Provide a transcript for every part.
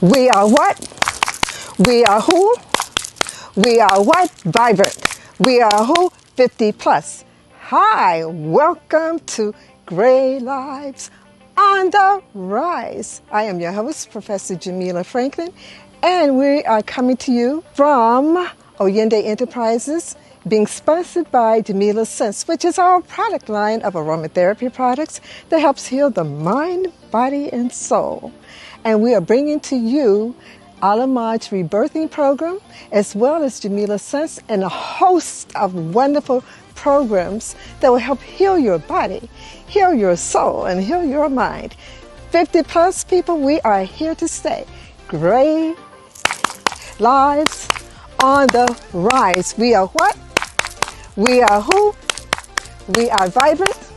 We are what? We are who? We are what? Vibrant. We are who? 50 plus. Hi, welcome to Gray Lives on the Rise. I am your host, Professor Jamela Franklin, and we are coming to you from Oyende Enterprises, being sponsored by Jamela Sense, which is our product line of aromatherapy products that helps heal the mind, body, and soul. And we are bringing to you Alamaj's rebirthing program, as well as Jamela Sense, and a host of wonderful programs that will help heal your body, heal your soul, and heal your mind. 50 plus people, we are here to stay. Gray Lives on the Rise. We are what? We are who? We are vibrant,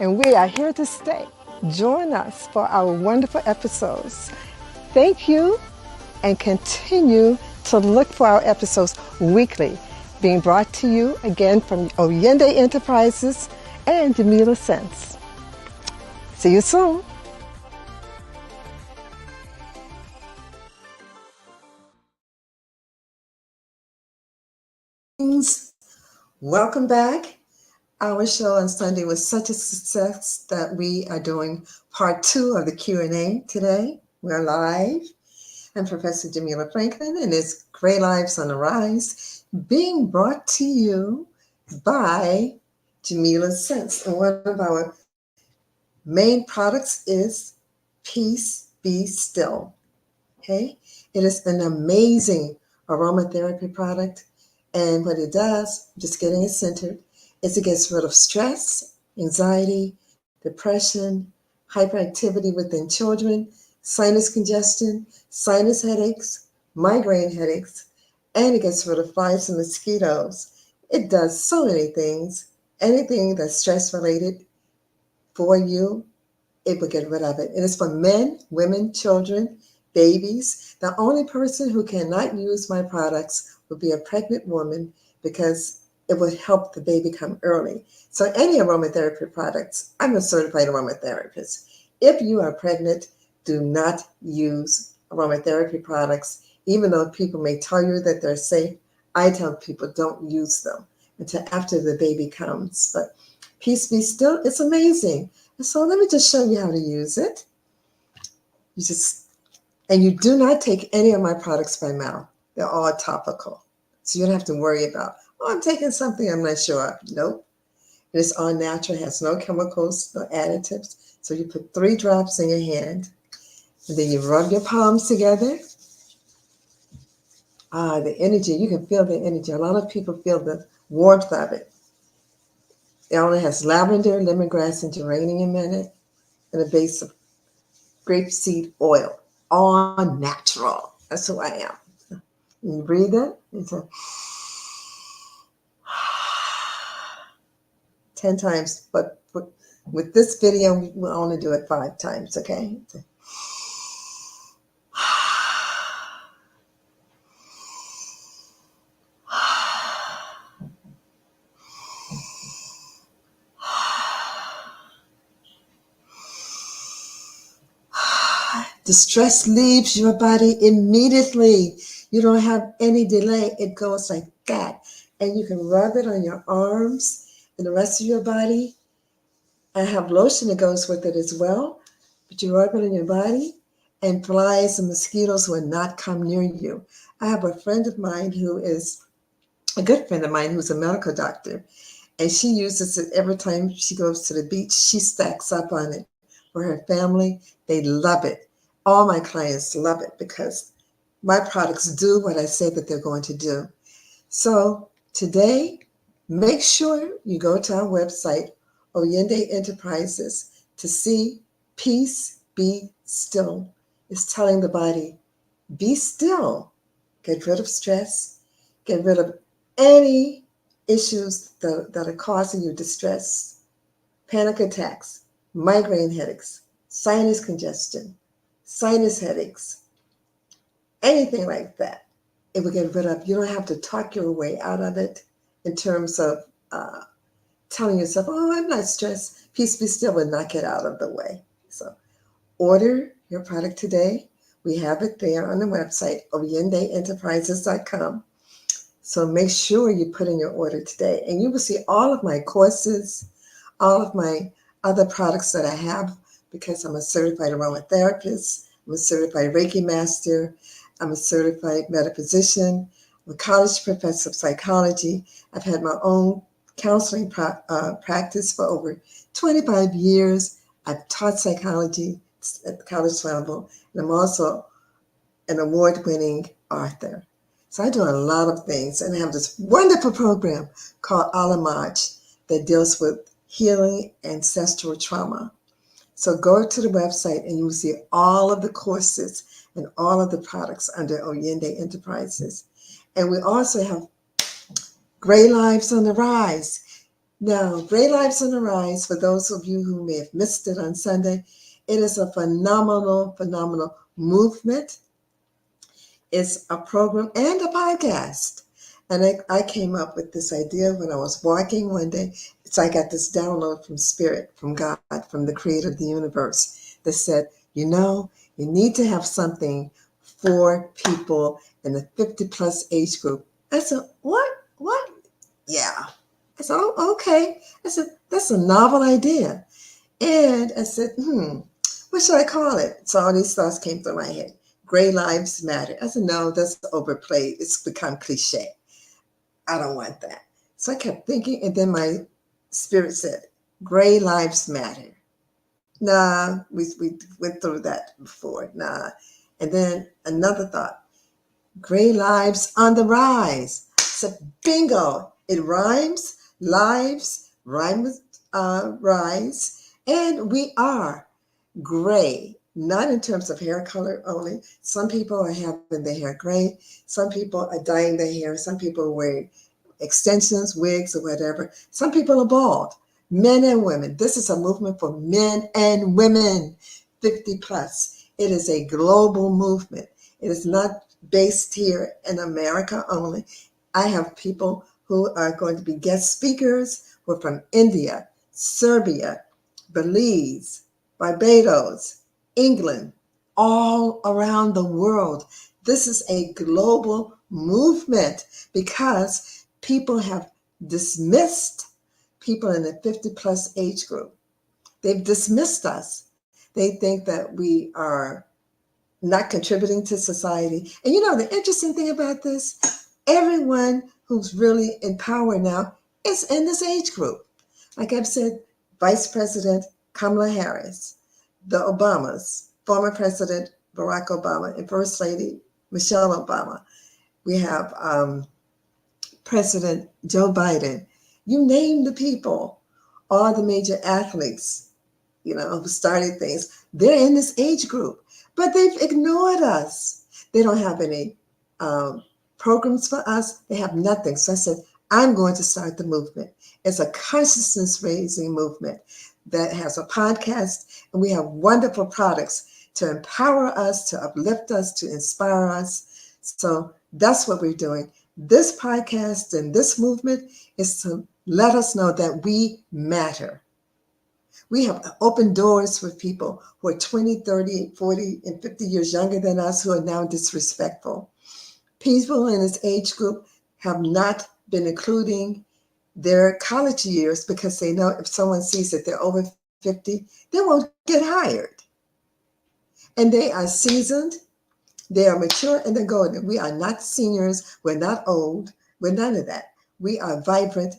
and we are here to stay. Join us for our wonderful episodes. Thank you, and continue to look for our episodes weekly, being brought to you again from Oyende Enterprises and Jamela Sense. See you soon. Welcome back. Our show on Sunday was such a success that we are doing part 2 of the Q&A today. We're live. I'm Professor Jamela Franklin, and it's Gray Lives on the Rise, being brought to you by Jamela Sense. And one of our main products is Peace Be Still. Okay? It is an amazing aromatherapy product. And what it does, just getting it centered, is it gets rid of stress, anxiety, depression, hyperactivity within children, sinus congestion, sinus headaches, migraine headaches, and it gets rid of flies and mosquitoes. It does so many things. Anything that's stress related for you, it will get rid of it. And it's for men, women, children, babies. The only person who cannot use my products would be a pregnant woman, because it would help the baby come early. So any aromatherapy products, I'm a certified aromatherapist. If you are pregnant, do not use aromatherapy products. Even though people may tell you that they're safe, I tell people don't use them until after the baby comes. But Peace Be Still, it's amazing. So let me just show you how to use it. And you do not take any of my products by mouth. They're all topical. So you don't have to worry about, oh, I'm taking something I'm not sure of. Nope. It is all natural, it has no chemicals, no additives. So you put 3 drops in your hand, and then you rub your palms together. The energy, you can feel the energy. A lot of people feel the warmth of it. It only has lavender, lemongrass, and geranium in it, and a base of grapeseed oil. All natural. That's who I am. You breathe in. It's a 10 times, but with this video, we'll only do it 5 times, okay? The stress leaves your body immediately. You don't have any delay. It goes like that. And you can rub it on your arms and the rest of your body. I have lotion that goes with it as well. But you rub it on your body, and flies and mosquitoes will not come near you. I have a friend of mine who is a good friend of mine who's a medical doctor, and she uses it every time she goes to the beach. She stacks up on it for her family. They love it. All my clients love it because my products do what I say that they're going to do. So today, make sure you go to our website, Oyende Enterprises, to see Peace Be Still. It's telling the body, be still. Get rid of stress. Get rid of any issues that are causing you distress, panic attacks, migraine headaches, sinus congestion, sinus headaches, anything like that. It will get rid of. You don't have to talk your way out of it in terms of telling yourself, oh, I'm not stressed. Peace Be Still will knock it out of the way. So order your product today. We have it there on the website, oyendeenterprises.com. So make sure you put in your order today, and you will see all of my courses, all of my other products that I have, because I'm a certified aromatherapist, I'm a certified Reiki master, I'm a certified metaphysician, I'm a college professor of psychology. I've had my own counseling practice for over 25 years. I've taught psychology at the college level, and I'm also an award-winning author. So I do a lot of things, and I have this wonderful program called Alamaj that deals with healing ancestral trauma. So go to the website and you will see all of the courses and all of the products under Oyende Enterprises. And we also have Gray Lives on the Rise. Now, Gray Lives on the Rise, for those of you who may have missed it on Sunday, it is a phenomenal, phenomenal movement. It's a program and a podcast. And I came up with this idea when I was walking one day. It's like I got this download from Spirit, from God, from the creator of the universe that said, you need to have something for people in the 50 plus age group. I said, what? What? Yeah. I said, oh, okay. I said, that's a novel idea. And I said, what should I call it? So all these thoughts came through my head. Gray Lives Matter. I said, no, that's overplayed. It's become cliche. I don't want that. So I kept thinking, and then my spirit said, Gray Lives Matter. Nah, we went through that before. Nah. And then another thought, Gray Lives on the Rise. So bingo, it rhymes, lives, rhyme with rise, and we are gray, not in terms of hair color only. Some people are having their hair gray. Some people are dyeing their hair. Some people are wearing extensions, wigs, or whatever. Some people are bald, men and women. This is a movement for men and women, 50 plus. It is a global movement. It is not based here in America only. I have people who are going to be guest speakers who are from India, Serbia, Belize, Barbados, England, all around the world. This is a global movement because people have dismissed people in the 50 plus age group. They've dismissed us. They think that we are not contributing to society. And the interesting thing about this, everyone who's really in power now is in this age group. Like I've said, Vice President Kamala Harris, the Obamas, former President Barack Obama, and First Lady Michelle Obama. We have President Joe Biden. You name the people, all the major athletes, who started things. They're in this age group, but they've ignored us. They don't have any programs for us. They have nothing. So I said, I'm going to start the movement. It's a consciousness raising movement that has a podcast, and we have wonderful products to empower us, to uplift us, to inspire us. So that's what we're doing. This podcast and this movement is to let us know that we matter. We have opened doors for people who are 20, 30, 40, and 50 years younger than us who are now disrespectful. People in this age group have not been including their college years because they know if someone sees that they're over 50, they won't get hired. And they are seasoned, they are mature, and they're golden. We are not seniors. We're not old. We're none of that. We are vibrant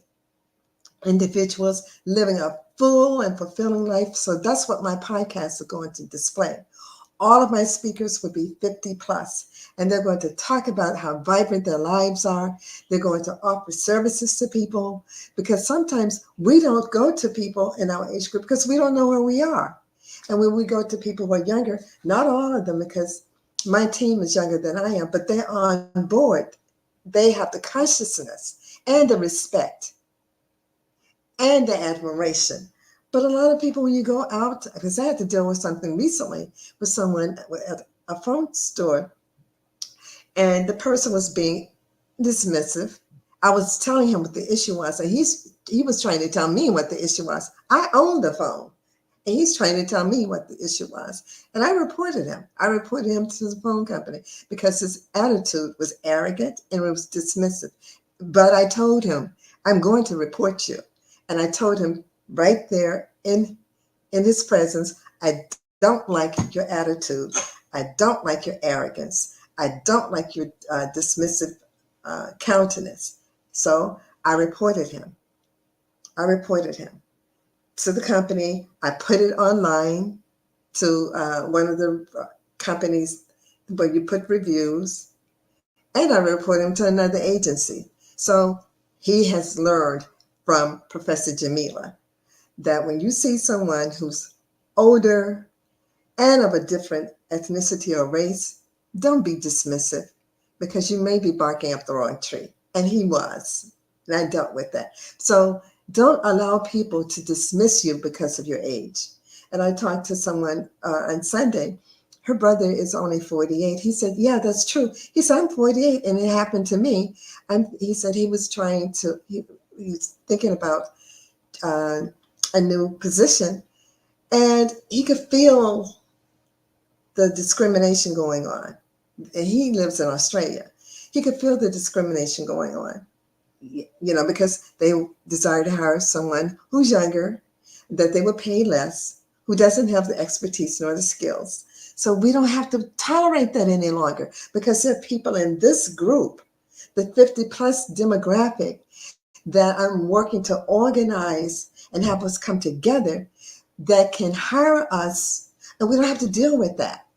individuals living a full and fulfilling life. So that's what my podcasts are going to display. All of my speakers will be 50 plus, and they're going to talk about how vibrant their lives are. They're going to offer services to people because sometimes we don't go to people in our age group because we don't know where we are. And when we go to people who are younger, not all of them, because my team is younger than I am, but they're on board. They have the consciousness and the respect and the admiration. But a lot of people, when you go out, because I had to deal with something recently with someone at a phone store, and the person was being dismissive. I was telling him what the issue was, and he was trying to tell me what the issue was. I own the phone, And he's trying to tell me what the issue was. And I reported him. I reported him to the phone company because his attitude was arrogant and it was dismissive. But I told him, I'm going to report you. And I told him right there in his presence, I don't like your attitude. I don't like your arrogance. I don't like your dismissive countenance. So I reported him. I reported him to the company. I put it online to one of the companies where you put reviews, and I report him to another agency. So he has learned from Professor Jamela that when you see someone who's older and of a different ethnicity or race, don't be dismissive because you may be barking up the wrong tree. And he was. And I dealt with that. So don't allow people to dismiss you because of your age. And I talked to someone on Sunday. Her brother is only 48. He said, yeah, that's true. He said, I'm 48 and it happened to me. And he said he was he's thinking about uh, a new position, and he could feel the discrimination going on. And he lives in Australia. He could feel the discrimination going on, because they desire to hire someone who's younger, that they will pay less, who doesn't have the expertise nor the skills. So we don't have to tolerate that any longer because there are people in this group, the 50 plus demographic, that I'm working to organize and have us come together that can hire us, and we don't have to deal with that.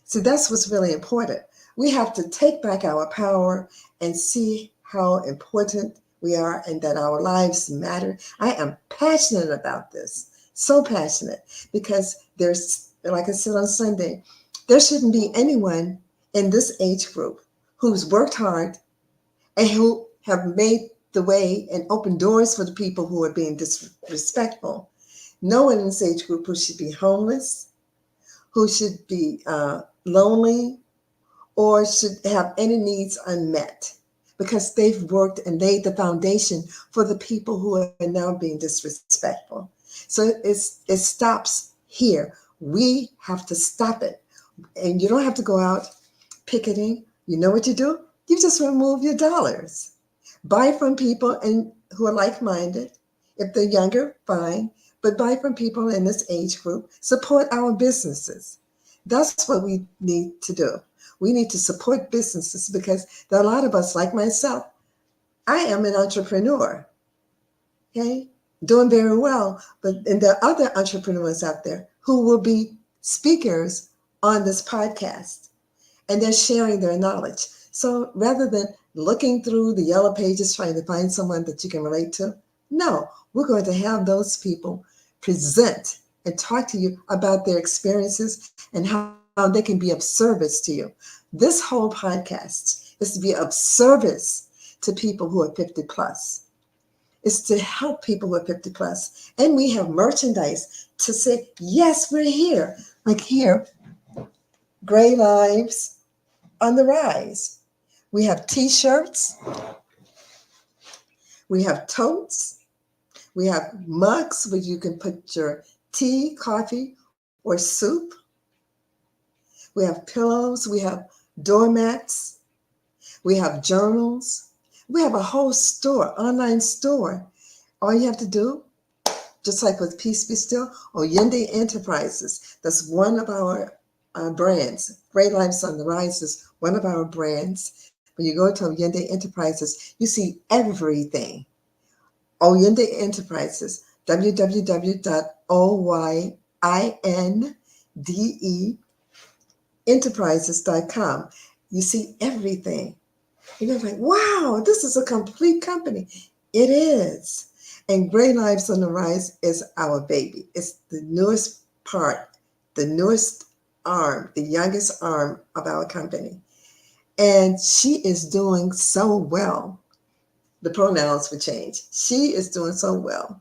So that's what's really important. We have to take back our power and see how important we are and that our lives matter. I am passionate about this, so passionate, because there's, like I said on Sunday, there shouldn't be anyone in this age group who's worked hard and who have made the way and opened doors for the people who are being disrespectful. No one in this age group who should be homeless, who should be lonely, or should have any needs unmet, because they've worked and laid the foundation for the people who are now being disrespectful. So it stops here. We have to stop it. And you don't have to go out picketing. You know what you do? You just remove your dollars. Buy from people who are like-minded. If they're younger, fine. But buy from people in this age group. Support our businesses. That's what we need to do. We need to support businesses because there are a lot of us, like myself. I am an entrepreneur, okay? Doing very well. And there are other entrepreneurs out there who will be speakers on this podcast, and they're sharing their knowledge. So rather than looking through the yellow pages trying to find someone that you can relate to, no, we're going to have those people present and talk to you about their experiences and how they can be of service to you. This whole podcast is to be of service to people who are 50 plus. It's to help people who are 50 plus. And we have merchandise to say, yes, we're here. Like here, Gray Lives on the Rise. We have t-shirts, we have totes, we have mugs where you can put your tea, coffee, or soup. We have pillows, we have doormats, we have journals. We have a whole store, online store. All you have to do, just like with Peace Be Still or Yende Enterprises, that's one of our brands. Great Lives on the Rise is one of our brands. When you go to Yende Enterprises, you see everything. Oyende Enterprises, www.oyindeenterprises.com. You see everything. And you're like, wow, this is a complete company. It is. And Great Lives on the Rise is our baby. It's the newest part, the newest arm, the youngest arm of our company. And she is doing so well. The pronouns would change. She is doing so well.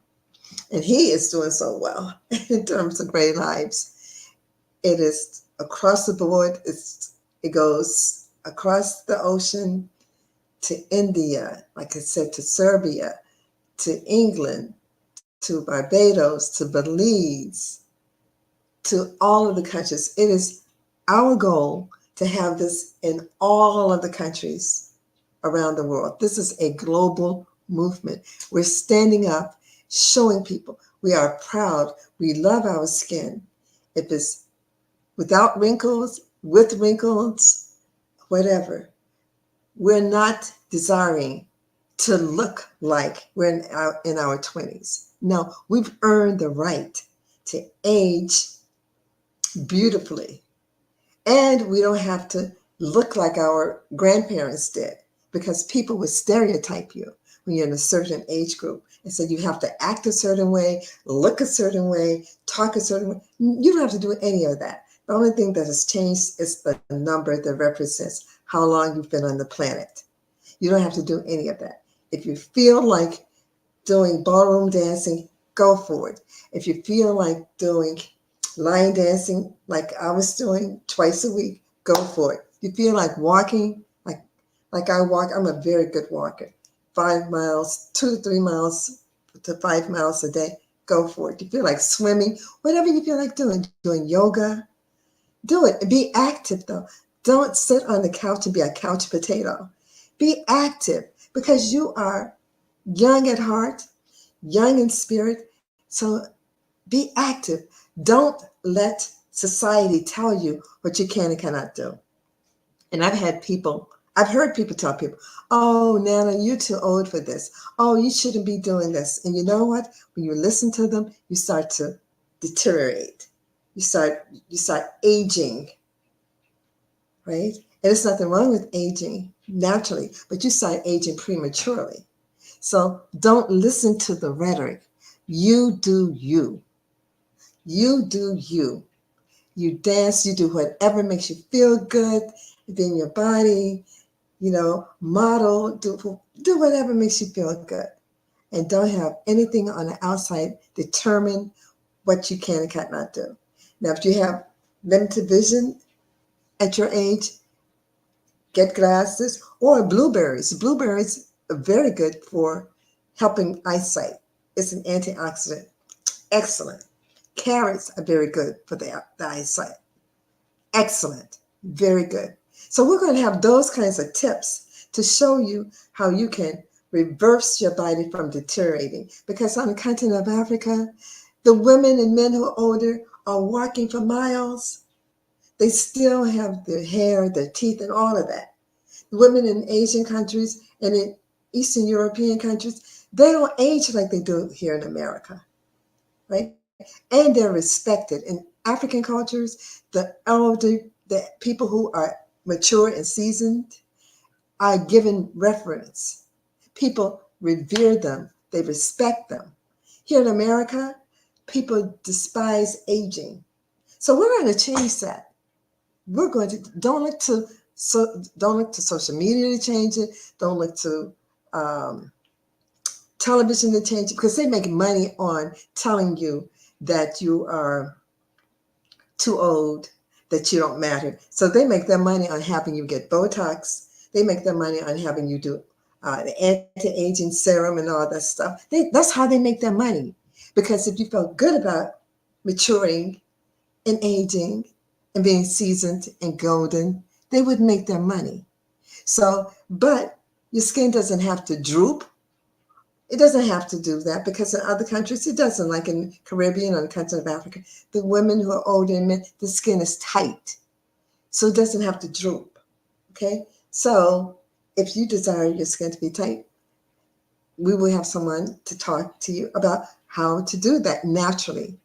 And he is doing so well in terms of Great Lives. It is across the board. It goes across the ocean to India, like I said, to Serbia, to England, to to Barbados, to Belize, to all of the countries. It is our goal to have this in all of the countries around the world. This is a global movement. We're standing up, showing people we are proud. We love our skin. If it's without wrinkles, with wrinkles, whatever. We're not desiring to look like we're in our 20s. No, we've earned the right to age beautifully. And we don't have to look like our grandparents did because people would stereotype you when you're in a certain age group and say you have to act a certain way, look a certain way, talk a certain way. You don't have to do any of that. The only thing that has changed is the number that represents how long you've been on the planet. You don't have to do any of that. If you feel like doing ballroom dancing, go for it. If you feel like doing line dancing like I was doing twice a week, go for it. If you feel like walking, like I walk, I'm a very good walker. 5 miles, 2 to 3 miles to 5 miles a day, go for it. You feel like swimming, whatever you feel like doing yoga, do it. Be active though. Don't sit on the couch and be a couch potato. Be active because you are young at heart, young in spirit. So be active. Don't let society tell you what you can and cannot do. And I've heard people tell people, oh, Nana, you're too old for this. Oh, you shouldn't be doing this. And you know what? When you listen to them, you start to deteriorate. You start aging, right? And there's nothing wrong with aging naturally, but you start aging prematurely. So don't listen to the rhetoric. You do you. You do you. You dance, you do whatever makes you feel good within your body, model, do whatever makes you feel good. And don't have anything on the outside determine what you can and cannot do. Now, if you have limited vision at your age, get glasses or blueberries. Blueberries are very good for helping eyesight. It's an antioxidant. Excellent. Carrots are very good for the eyesight. Excellent. Very good. So we're going to have those kinds of tips to show you how you can reverse your body from deteriorating. Because on the continent of Africa, the women and men who are older are walking for miles. They still have their hair, their teeth, and all of that. The women in Asian countries and in Eastern European countries, they don't age like they do here in America, right? And they're respected. In African cultures, the elder, the people who are mature and seasoned are given reverence. People revere them. They respect them. Here in America, people despise aging. So we're going to change that. We're going to don't look to social media to change it. Don't look to television to change it because they make money on telling you that you are too old, that you don't matter. So they make their money on having you get Botox. They make their money on having you do the anti-aging serum and all that stuff. That's how they make their money. Because if you felt good about maturing and aging and being seasoned and golden, they would make their money. So, but your skin doesn't have to droop. It doesn't have to do that because in other countries it doesn't, like in Caribbean or the continent of Africa. The women who are older and men, the skin is tight. So it doesn't have to droop. Okay? So if you desire your skin to be tight, we will have someone to talk to you about how to do that naturally.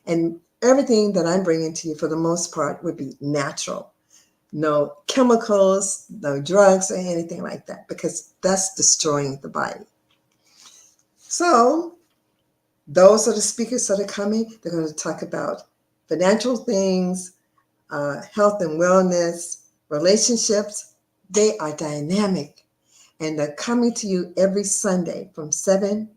And everything that I'm bringing to you for the most part would be natural. No chemicals, no drugs or anything like that, because that's destroying the body. So those are the speakers that are coming. They're going to talk about financial things, health and wellness, relationships. They are dynamic, and they're coming to you every Sunday from 7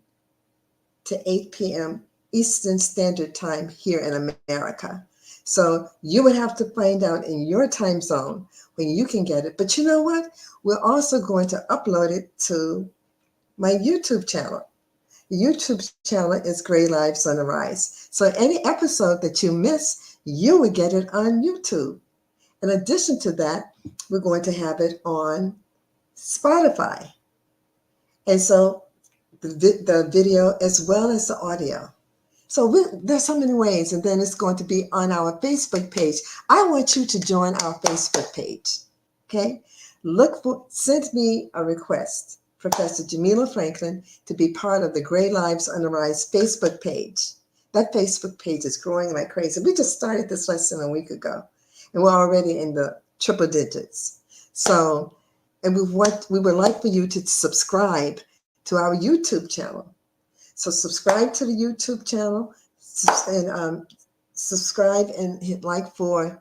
to 8 p.m. Eastern Standard Time here in America. So you would have to find out in your time zone when you can get it. But you know what? We're also going to upload it to my YouTube channel. The YouTube channel is Gray Lives on the Rise. So any episode that you miss, you would get it on YouTube. In addition to that, we're going to have it on Spotify. And so the video as well as the audio. So there's so many ways, and then it's going to be on our Facebook page. I want you to join our Facebook page. Okay, send me a request, Professor Jamela Franklin, to be part of the Gray Lives on the Rise Facebook page. That Facebook page is growing like crazy. We just started this lesson a week ago, and we're already in the triple digits. So, and we would like for you to subscribe to our YouTube channel. So subscribe to the YouTube channel and subscribe and hit like for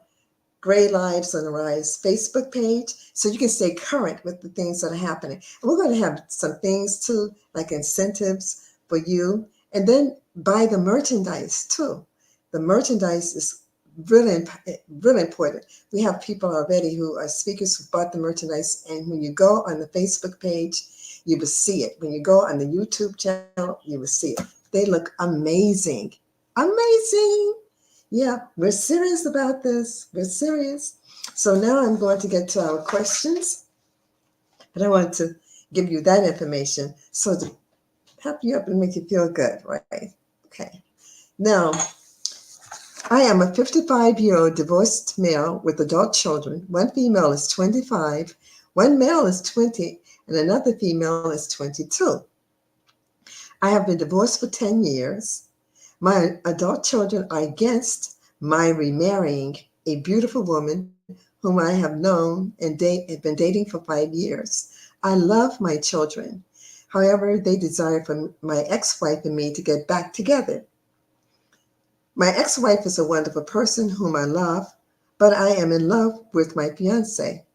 Gray Lives on the Rise Facebook page so you can stay current with the things that are happening. And we're going to have some things too, like incentives for you. And then buy the merchandise too. The merchandise is really, really important. We have people already who are speakers who bought the merchandise. And when you go on the Facebook page, you will see it. When you go on the YouTube channel, you will see it. They look amazing. Amazing. Yeah, we're serious about this. We're serious. So now I'm going to get to our questions. And I want to give you that information so to help you up and make you feel good, right? Okay. Now, I am a 55-year-old divorced male with adult children. One female is 25, one male is 20, and another female is 22. I have been divorced for 10 years. My adult children are against my remarrying a beautiful woman whom I have known and have been dating for 5 years. I love my children. However, they desire for my ex-wife and me to get back together. My ex-wife is a wonderful person whom I love, but I am in love with my fiance.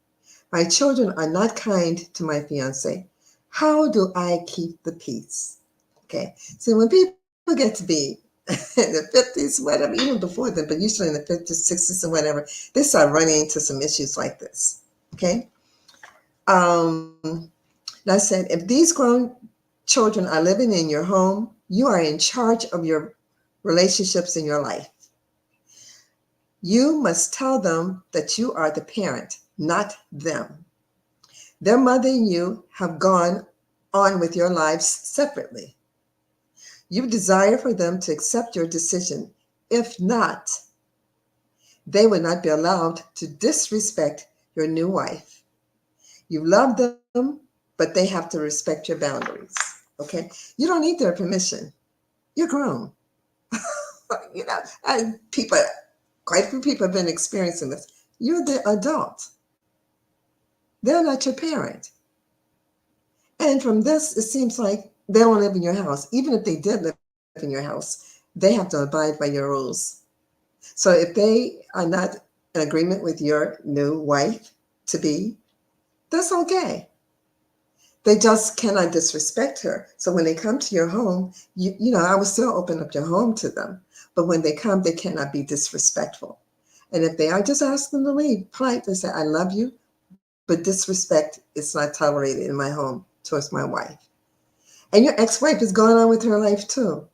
My children are not kind to my fiance. How do I keep the peace? Okay, so when people get to be in the 50s, whatever, even before then, but usually in the 50s, 60s, and whatever, they start running into some issues like this. Okay. I said, if these grown children are living in your home, you are in charge of your relationships in your life. You must tell them that you are the parent, not them. Their mother and you have gone on with your lives separately. You desire for them to accept your decision. If not, they will not be allowed to disrespect your new wife. You love them, but they have to respect your boundaries. Okay? You don't need their permission. You're grown. And quite a few people have been experiencing this. You're the adult. They're not your parent. And from this, it seems like they don't live in your house. Even if they did live in your house, they have to abide by your rules. So if they are not in agreement with your new wife to be, that's okay. They just cannot disrespect her. So when they come to your home, I will still open up your home to them. But when they come, they cannot be disrespectful. And if they are, just ask them to leave. Politely say, I love you, but disrespect is not tolerated in my home towards my wife. And your ex-wife is going on with her life too.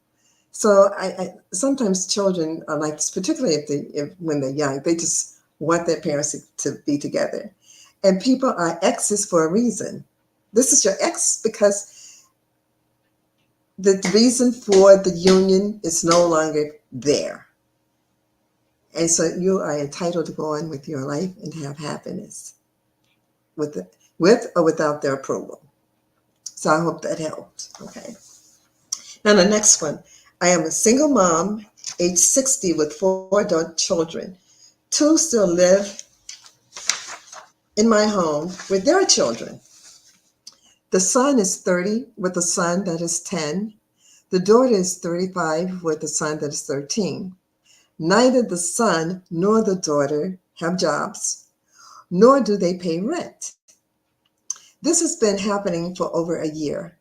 So I sometimes children are like, particularly when they're young, they just want their parents to be together. And people are exes for a reason. This is your ex because the reason for the union is no longer there. And so you are entitled to go on with your life and have happiness with or without their approval. So I hope that helped. Okay. Now the next one. I am a single mom, age 60, with 4 adult children. 2 still live in my home with their children. The son is 30 with a son that is 10. The daughter is 35 with a son that is 13. Neither the son nor the daughter have jobs, nor do they pay rent. This has been happening for over a year.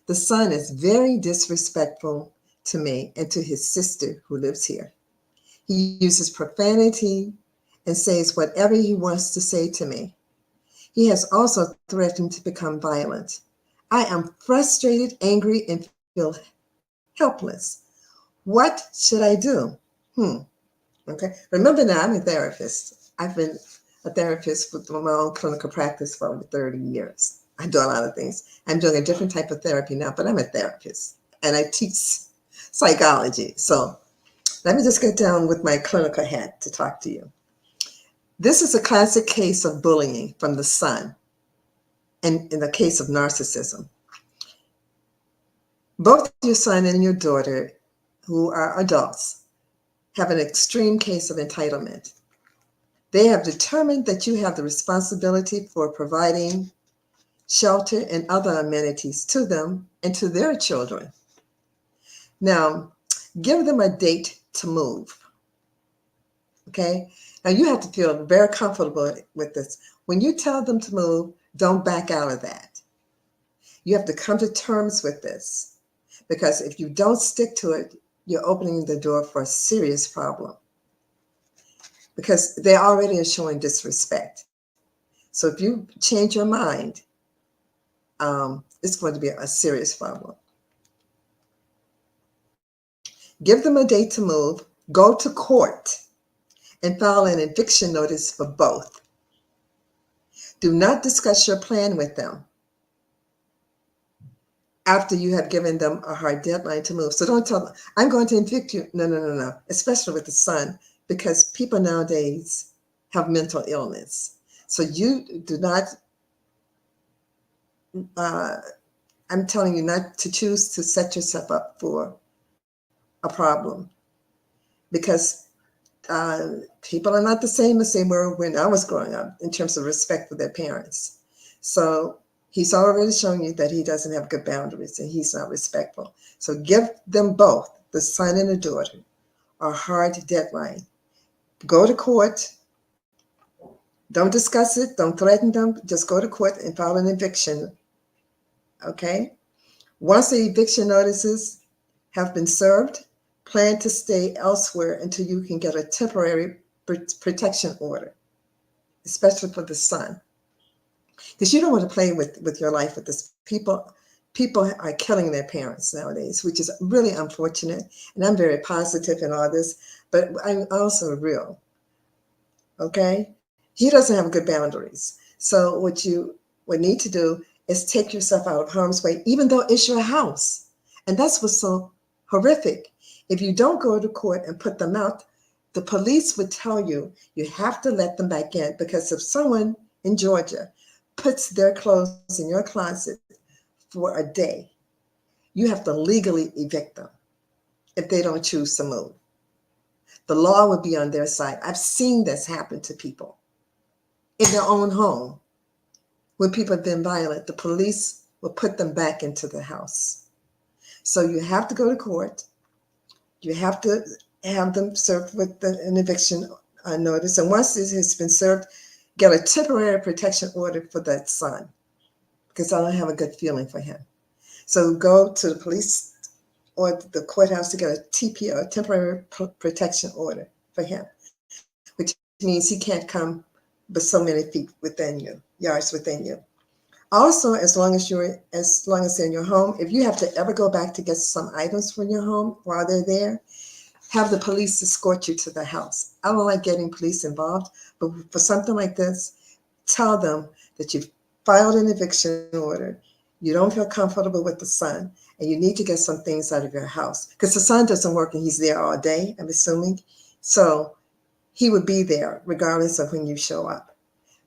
The son is very disrespectful to me and to his sister who lives here. He uses profanity and says whatever he wants to say to me. He has also threatened to become violent. I am frustrated, angry, and feel helpless. What should I do? Okay. Remember now, I'm a therapist. I've been a therapist with my own clinical practice for over 30 years. I do a lot of things. I'm doing a different type of therapy now, but I'm a therapist and I teach psychology. So let me just get down with my clinical hat to talk to you. This is a classic case of bullying from the son, and in the case of narcissism. Both your son and your daughter, who are adults, have an extreme case of entitlement. They have determined that you have the responsibility for providing shelter and other amenities to them and to their children. Now, give them a date to move. Okay? Now, you have to feel very comfortable with this. When you tell them to move, don't back out of that. You have to come to terms with this, because if you don't stick to it, you're opening the door for a serious problem, because they already are showing disrespect. So if you change your mind, it's going to be a serious problem. Give them a date to move, go to court, and file an eviction notice for both. Do not discuss your plan with them after you have given them a hard deadline to move. So don't tell them, I'm going to evict you. No, no, no, no. Especially with the son, because people nowadays have mental illness. So you do not, I'm telling you not to choose to set yourself up for a problem, because people are not the same as they were when I was growing up in terms of respect for their parents. So he's already shown you that he doesn't have good boundaries and he's not respectful. So give them both, the son and the daughter, a hard deadline. Go to court. Don't discuss it. Don't threaten them. Just go to court and file an eviction. Okay? Once the eviction notices have been served, plan to stay elsewhere until you can get a temporary protection order, especially for the son. Because you don't want to play with your life with this. People are killing their parents nowadays, which is really unfortunate. And I'm very positive in all this, but I'm also real. Okay? He doesn't have good boundaries. So what you would need to do is take yourself out of harm's way, even though it's your house. And that's what's so horrific. If you don't go to court and put them out, the police would tell you you have to let them back in, because if someone in Georgia puts their clothes in your closet for a day, you have to legally evict them if they don't choose to move. The law would be on their side. I've seen this happen to people in their own home. When people have been violent, the police will put them back into the house. So you have to go to court. You have to have them served with an eviction notice. And once this has been served, get a temporary protection order for that son, because I don't have a good feeling for him. So go to the police or the courthouse to get a TPO, a temporary protection order for him, which means he can't come but so many feet within you, yards within you. Also, as long as they're in your home, if you have to ever go back to get some items from your home while they're there, have the police escort you to the house. I don't like getting police involved, but for something like this, tell them that you've filed an eviction order, you don't feel comfortable with the son, and you need to get some things out of your house. Because the son doesn't work and he's there all day, I'm assuming. So he would be there regardless of when you show up.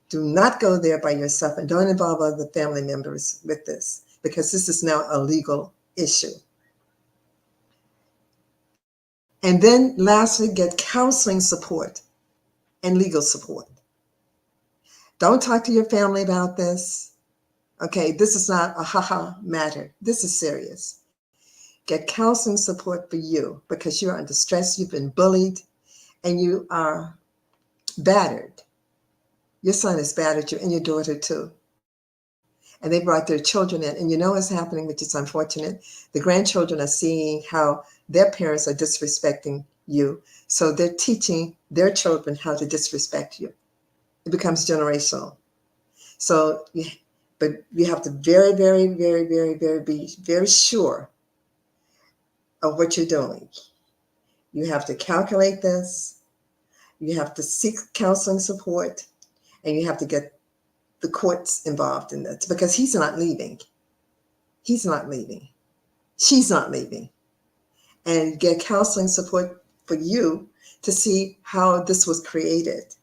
Do not go there by yourself, and don't involve other family members with this, because this is now a legal issue. And then lastly, get counseling support and legal support. Don't talk to your family about this. Okay, this is not a haha matter. This is serious. Get counseling support for you, because you're under stress, you've been bullied, and you are battered. Your son has battered you, and your daughter too. And they brought their children in, and you know what's happening, which is unfortunate. The grandchildren are seeing how their parents are disrespecting you. So they're teaching their children how to disrespect you. It becomes generational. So, but you have to very, very, very, very, very be very sure of what you're doing. You have to calculate this, you have to seek counseling support, and you have to get the courts involved in this because he's not leaving. He's not leaving. She's not leaving. And get counseling support for you to see how this was created.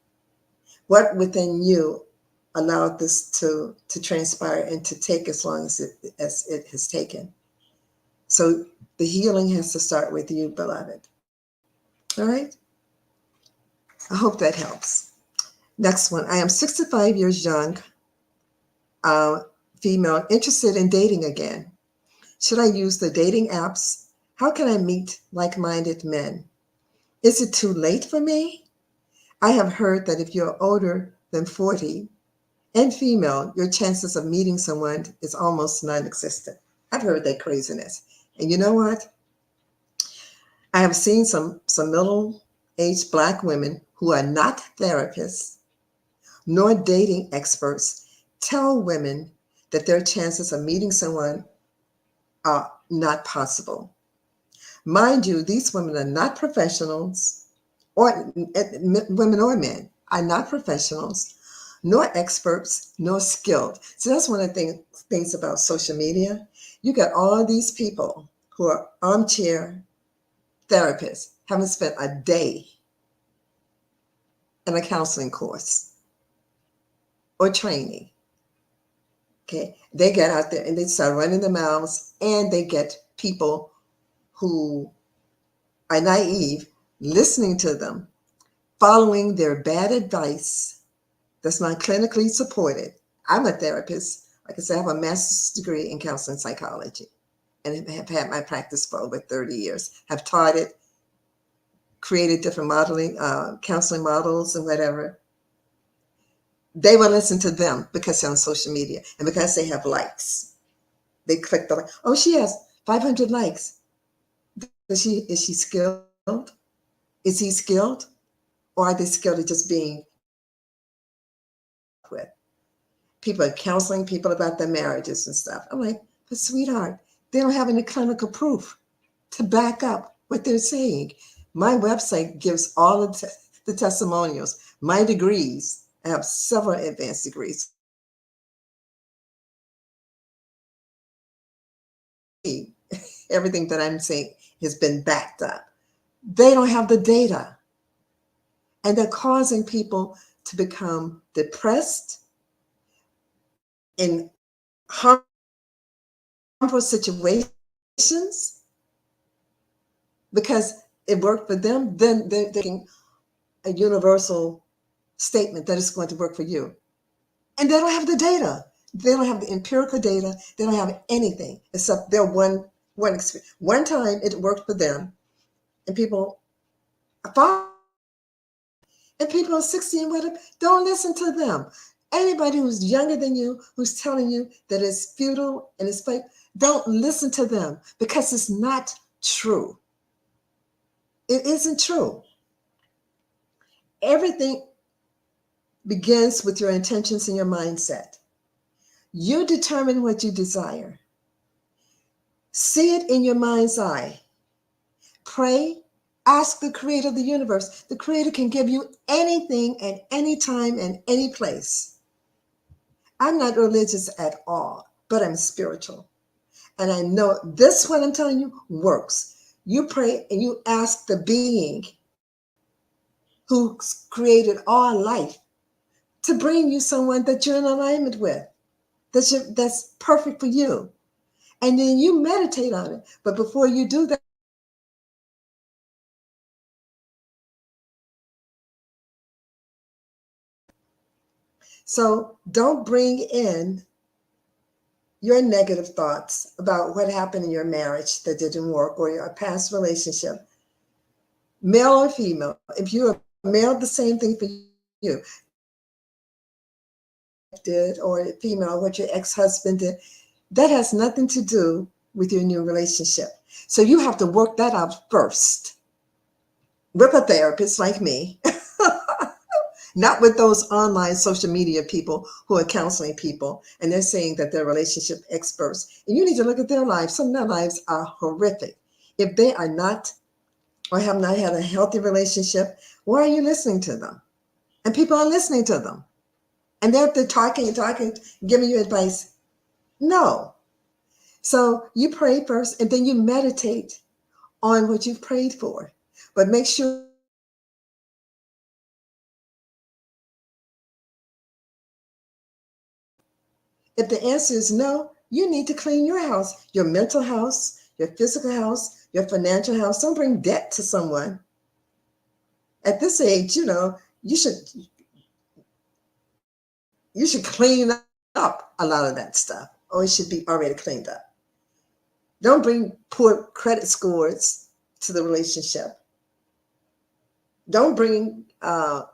What within you allowed this to transpire and to take as long as it has taken. So the healing has to start with you, beloved. All right? I hope that helps. Next one. I am 65 years young, uh, female, interested in dating again. Should I use the dating apps? How can I meet like-minded men? Is it too late for me? I have heard that if you're older than 40 and female, your chances of meeting someone is almost non-existent. I've heard that craziness. And you know what? I have seen some middle-aged Black women who are not therapists nor dating experts tell women that their chances of meeting someone are not possible. Mind you, these women are not professionals, or women or men are not professionals, nor experts, nor skilled. So that's one of the things about social media. You got all these people who are armchair therapists, haven't spent a day in a counseling course or training. Okay, they get out there and they start running their mouths, and they get people who are naive listening to them, following their bad advice that's not clinically supported. I'm a therapist. Like I said, I have a master's degree in counseling psychology and have had my practice for over 30 years. Have taught it, created different modeling, counseling models and whatever. They will listen to them because they're on social media and because they have likes. They click the like. Oh, she has 500 likes. Is she skilled? Is he skilled? Or are they skilled at just being with? People are counseling people about their marriages and stuff. I'm like, but sweetheart, they don't have any clinical proof to back up what they're saying. My website gives all of the testimonials, my degrees. I have several advanced degrees. Everything that I'm saying has been backed up. They don't have the data. And they're causing people to become depressed in harmful situations because it worked for them. Then they're taking a universal statement that it's going to work for you. And they don't have the data. They don't have the empirical data. They don't have anything except their one experience. One time it worked for them, and people follow. And people are 16 with them, don't listen to them. Anybody who's younger than you, who's telling you that it's futile and it's fake, don't listen to them because it's not true. It isn't true. Everything begins with your intentions and your mindset. You determine what you desire. See it in your mind's eye. Pray. Ask the creator of the universe. The creator can give you anything at any time and any place. I'm not religious at all, but I'm spiritual. And I know this, what I'm telling you, works. You pray and you ask the being who created all life to bring you someone that you're in alignment with, that's perfect for you. And then you meditate on it. But before you do that, so don't bring in your negative thoughts about what happened in your marriage that didn't work or your past relationship, male or female. If you're a male, the same thing for you did, or female, what your ex-husband did. That has nothing to do with your new relationship. So you have to work that out first with a therapist like me. Not with those online social media people who are counseling people and they're saying that they're relationship experts. And you need to look at their lives. Some of their lives are horrific. If they are not or have not had a healthy relationship, why are you listening to them? And people are listening to them. And they're talking and talking, giving you advice. No. So you pray first and then you meditate on what you've prayed for. But make sure if the answer is no, you need to clean your house, your physical house, your financial house. If the answer is no, you need to clean your house, your mental house, your physical house, your financial house. Don't bring debt to someone. At this age, you should you should clean up a lot of that stuff, or it should be already cleaned up. Don't bring poor credit scores to the relationship. Don't bring a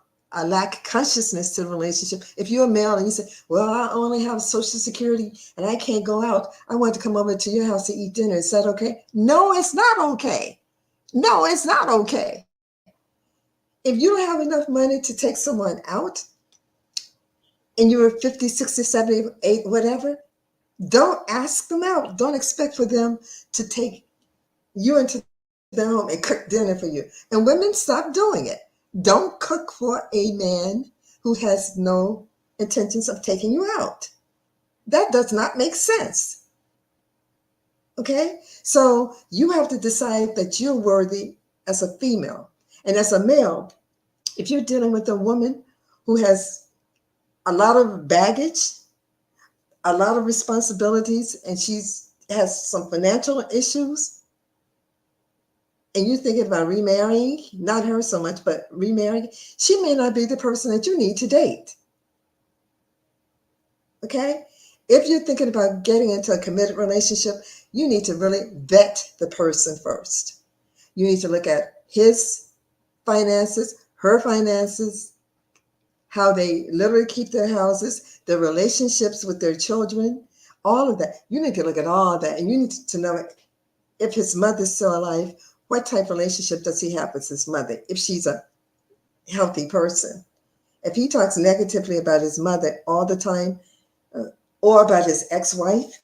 lack of consciousness to the relationship. If you're a male and you say, well, I only have Social Security and I can't go out, I want to come over to your house to eat dinner. Is that okay? No, it's not okay. No, it's not okay. If you don't have enough money to take someone out and you're 50, 60, 70, 80, whatever, don't ask them out. Don't expect for them to take you into their home and cook dinner for you. And women, stop doing it. Don't cook for a man who has no intentions of taking you out. That does not make sense. Okay? So you have to decide that you're worthy as a female. And as a male, if you're dealing with a woman who has a lot of baggage, a lot of responsibilities, and she's has some financial issues, and you're thinking about remarrying, not her so much, but remarrying, she may not be the person that you need to date. Okay? If you're thinking about getting into a committed relationship, you need to really vet the person first. You need to look at his finances, her finances, how they literally keep their houses, their relationships with their children, all of that. You need to look at all of that. And you need to know if his mother's still alive, what type of relationship does he have with his mother, if she's a healthy person. If he talks negatively about his mother all the time, or about his ex-wife,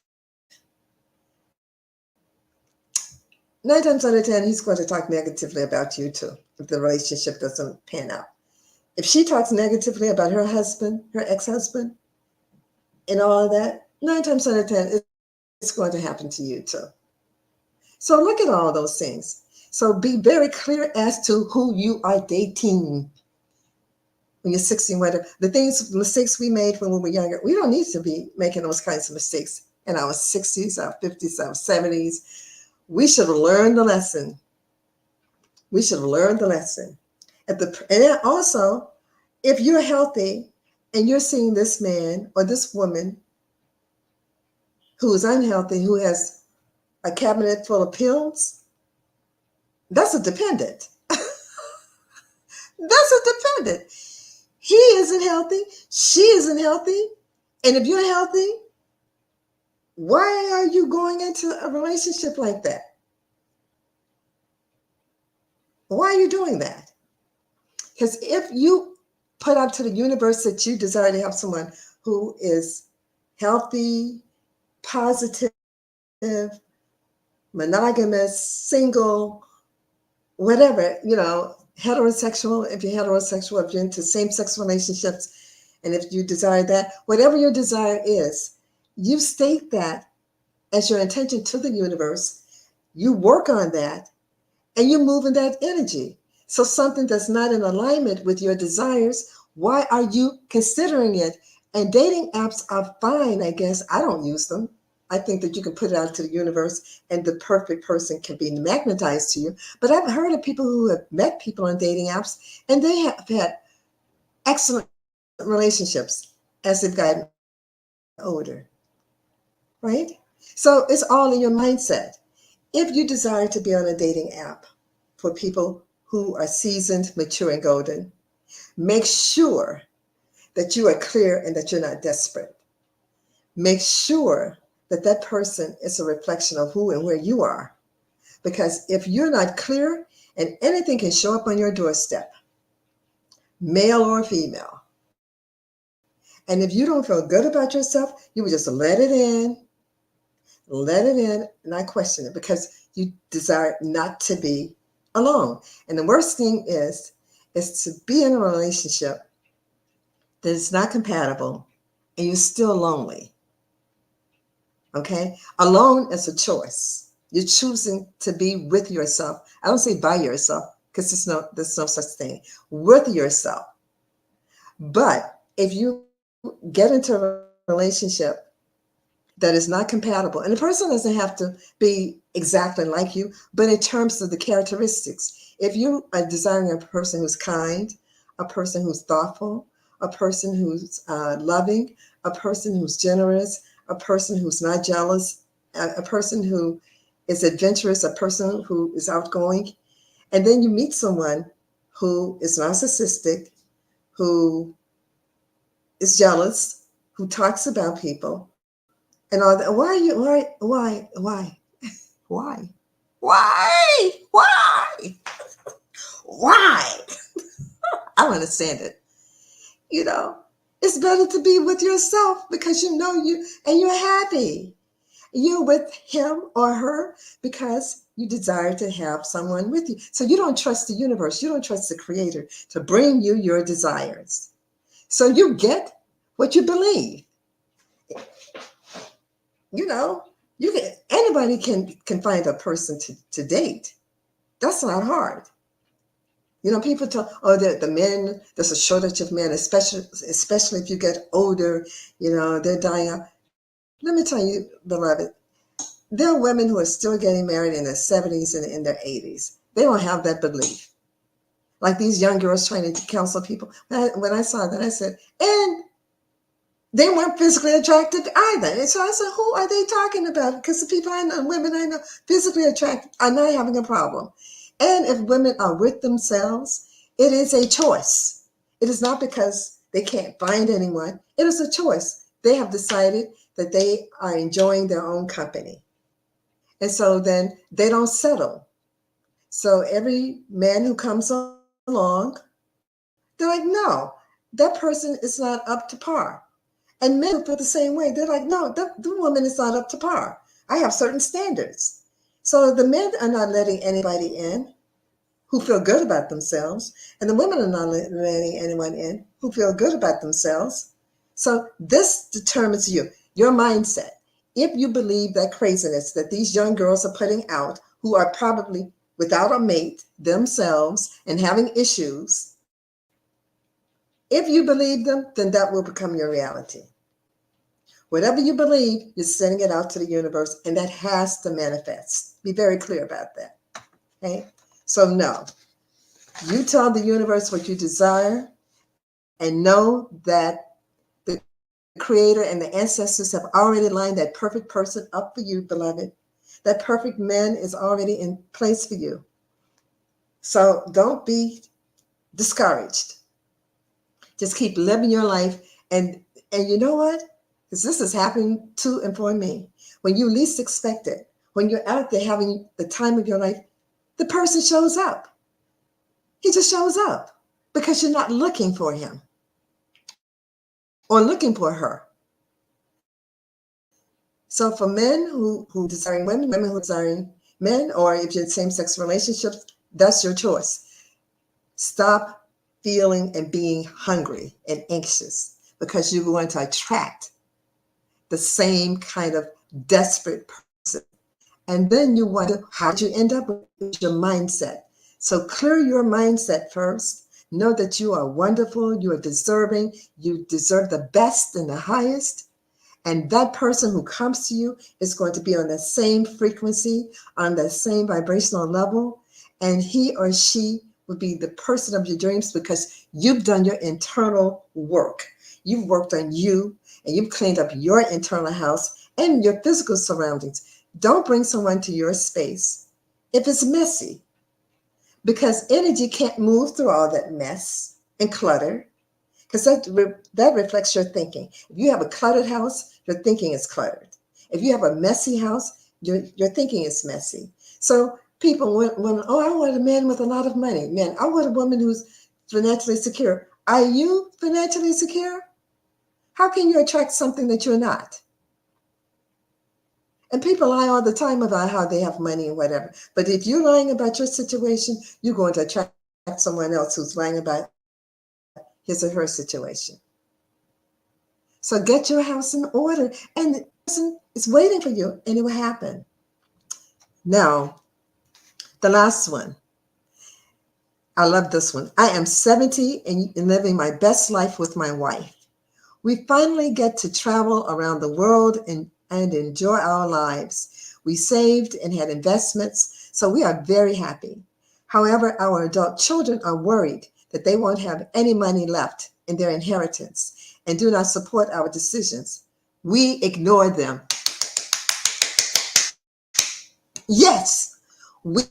9 times out of 10, he's going to talk negatively about you too, if the relationship doesn't pan out. If she talks negatively about her husband, her ex-husband, and all of that, 9 times out of 10, it's going to happen to you too. So look at all those things. So be very clear as to who you are dating when you're 16, whatever. The mistakes we made when we were younger, we don't need to be making those kinds of mistakes in our 60s, our 50s, our 70s. We should have learned the lesson. We should have learned the lesson. And then also, if you're healthy and you're seeing this man or this woman who is unhealthy, who has a cabinet full of pills, that's a dependent. That's a dependent. He isn't healthy. She isn't healthy. And if you're healthy, why are you going into a relationship like that? Why are you doing that? Because if you put out to the universe that you desire to have someone who is healthy, positive, monogamous, single, whatever, heterosexual, if you're heterosexual, if you're into same-sex relationships, and if you desire that, whatever your desire is, you state that as your intention to the universe, you work on that, and you move in that energy. So something that's not in alignment with your desires, why are you considering it? And dating apps are fine, I guess. I don't use them. I think that you can put it out to the universe and the perfect person can be magnetized to you. But I've heard of people who have met people on dating apps and they have had excellent relationships as they've gotten older, right? So it's all in your mindset. If you desire to be on a dating app for people who are seasoned, mature, and golden, make sure that you are clear and that you're not desperate. Make sure that that person is a reflection of who and where you are. Because if you're not clear, and anything can show up on your doorstep, male or female, and if you don't feel good about yourself, you would just let it in, Let it in, not question it, because you desire not to be alone. And the worst thing is to be in a relationship that is not compatible and you're still lonely. Okay? Alone is a choice. You're choosing to be with yourself. I don't say by yourself, because there's no such thing. With yourself. But if you get into a relationship that is not compatible, and the person doesn't have to be exactly like you, but in terms of the characteristics, if you are desiring a person who's kind, a person who's thoughtful, a person who's loving, a person who's generous, a person who's not jealous, a person who is adventurous, a person who is outgoing, and then you meet someone who is narcissistic, who is jealous, who talks about people, and all that. Why are you? Why? Why? Why? I don't understand it. You know, it's better to be with yourself because you know you and you're happy. You're with him or her because you desire to have someone with you. So you don't trust the universe. You don't trust the creator to bring you your desires. So you get what you believe. You know, you can anybody can find a person to date. That's not hard. You know, people talk, oh, the men, there's a shortage of men, especially if you get older, they're dying out. Let me tell you, beloved, there are women who are still getting married in their 70s and in their 80s. They don't have that belief. Like these young girls trying to counsel people. When I saw that, I said, and they weren't physically attractive either. And so I said, who are they talking about? Because the people I know, women I know, physically attractive are not having a problem. And if women are with themselves, it is a choice. It is not because they can't find anyone. It is a choice. They have decided that they are enjoying their own company. And so then they don't settle. So every man who comes along, they're like, no, that person is not up to par. And men who feel the same way, they're like, no, the woman is not up to par. I have certain standards. So the men are not letting anybody in who feel good about themselves, and the women are not letting anyone in who feel good about themselves. So this determines your mindset. If you believe that craziness that these young girls are putting out, who are probably without a mate themselves and having issues, if you believe them, then that will become your reality. Whatever you believe, you're sending it out to the universe, and that has to manifest. Be very clear about that. Okay? So, no, you tell the universe what you desire, and know that the Creator and the ancestors have already lined that perfect person up for you, beloved. That perfect man is already in place for you. So, don't be discouraged. Just keep living your life. And you know what? Because this has happened to and for me. When you least expect it, when you're out there having the time of your life, the person shows up. He just shows up because you're not looking for him or looking for her. So for men who desiring women who desiring men, or if you're in same-sex relationships, that's your choice. Stop feeling and being hungry and anxious because you're going to attract the same kind of desperate person. And then you wonder, how did you end up with your mindset? So clear your mindset first. Know that you are wonderful, you are deserving, you deserve the best and the highest. And that person who comes to you is going to be on the same frequency, on the same vibrational level. And he or she will be the person of your dreams because you've done your internal work. You've worked on you and you've cleaned up your internal house and your physical surroundings. Don't bring someone to your space if it's messy, because energy can't move through all that mess and clutter, because that reflects your thinking. If you have a cluttered house, your thinking is cluttered. If you have a messy house, your thinking is messy. So people, oh, I want a man with a lot of money. Man, I want a woman who's financially secure. Are you financially secure? How can you attract something that you're not? And people lie all the time about how they have money and whatever. But if you're lying about your situation, you're going to attract someone else who's lying about his or her situation. So get your house in order, and the person is waiting for you, and it will happen. Now, the last one. I love this one. I am 70 and living my best life with my wife. We finally get to travel around the world and enjoy our lives. We saved and had investments, so we are very happy. However, our adult children are worried that they won't have any money left in their inheritance and do not support our decisions. We ignore them. Yes, we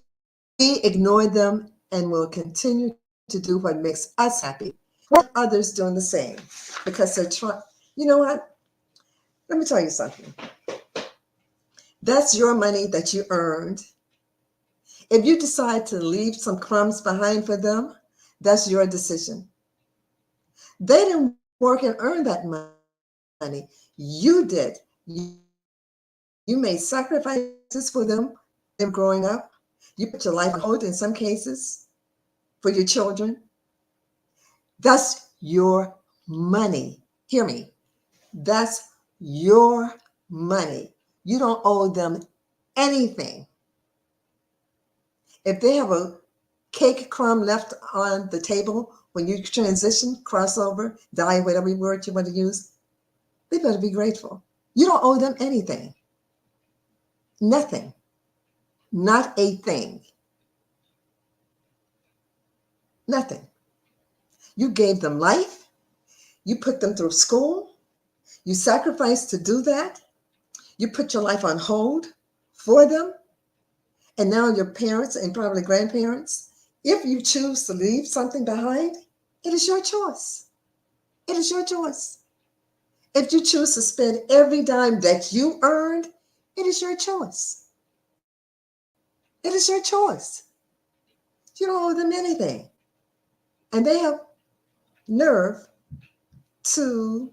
ignore them and will continue to do what makes us happy. What others doing the same because they're trying. You know what? Let me tell you something. That's your money that you earned. If you decide to leave some crumbs behind for them, that's your decision. They didn't work and earn that money. You did. You made sacrifices for them growing up. You put your life on hold in some cases for your children. That's your money. Hear me. That's your money. You don't owe them anything. If they have a cake crumb left on the table when you transition, crossover, die, whatever word you want to use, they better be grateful. You don't owe them anything. Nothing. Not a thing. Nothing. You gave them life. You put them through school. You sacrificed to do that. You put your life on hold for them. And now your parents and probably grandparents, if you choose to leave something behind, it is your choice. It is your choice. If you choose to spend every dime that you earned, it is your choice. It is your choice. You don't owe them anything. And they have nerve to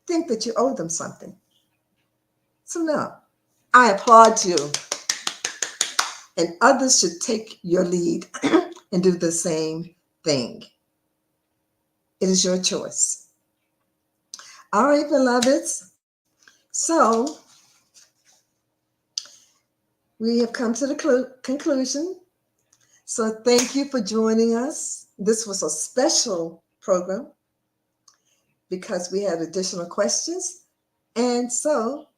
think that you owe them something. So no, I applaud you. And others should take your lead and do the same thing. It is your choice. All right, beloveds. So we have come to the conclusion. So thank you for joining us. This was a special program because we had additional questions. And so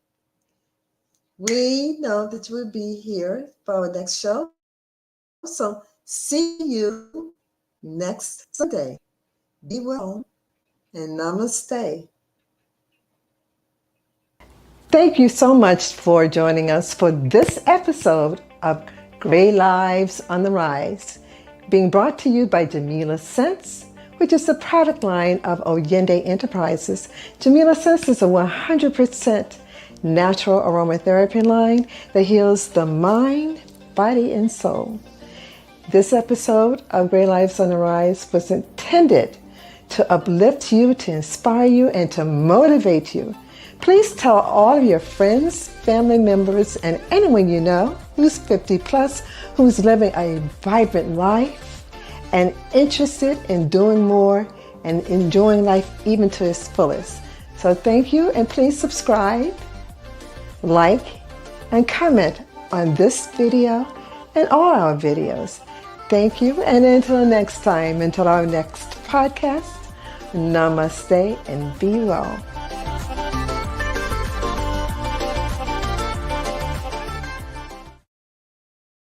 we know that you will be here for our next show. So see you next Sunday. Be well and namaste. Thank you so much for joining us for this episode of Gray Lives on the Rise, being brought to you by Jamela Scents, which is the product line of Oyende Enterprises. Jamela Scents is a 100% natural aromatherapy line that heals the mind, body, and soul. This episode of Gray Lives on the Rise was intended to uplift you, to inspire you, and to motivate you. Please tell all of your friends, family members, and anyone you know who's 50 plus, who's living a vibrant life and interested in doing more and enjoying life even to its fullest. So thank you, and please subscribe, like, and comment on this video and all our videos. Thank you, and until next time, until our next podcast, namaste and be well.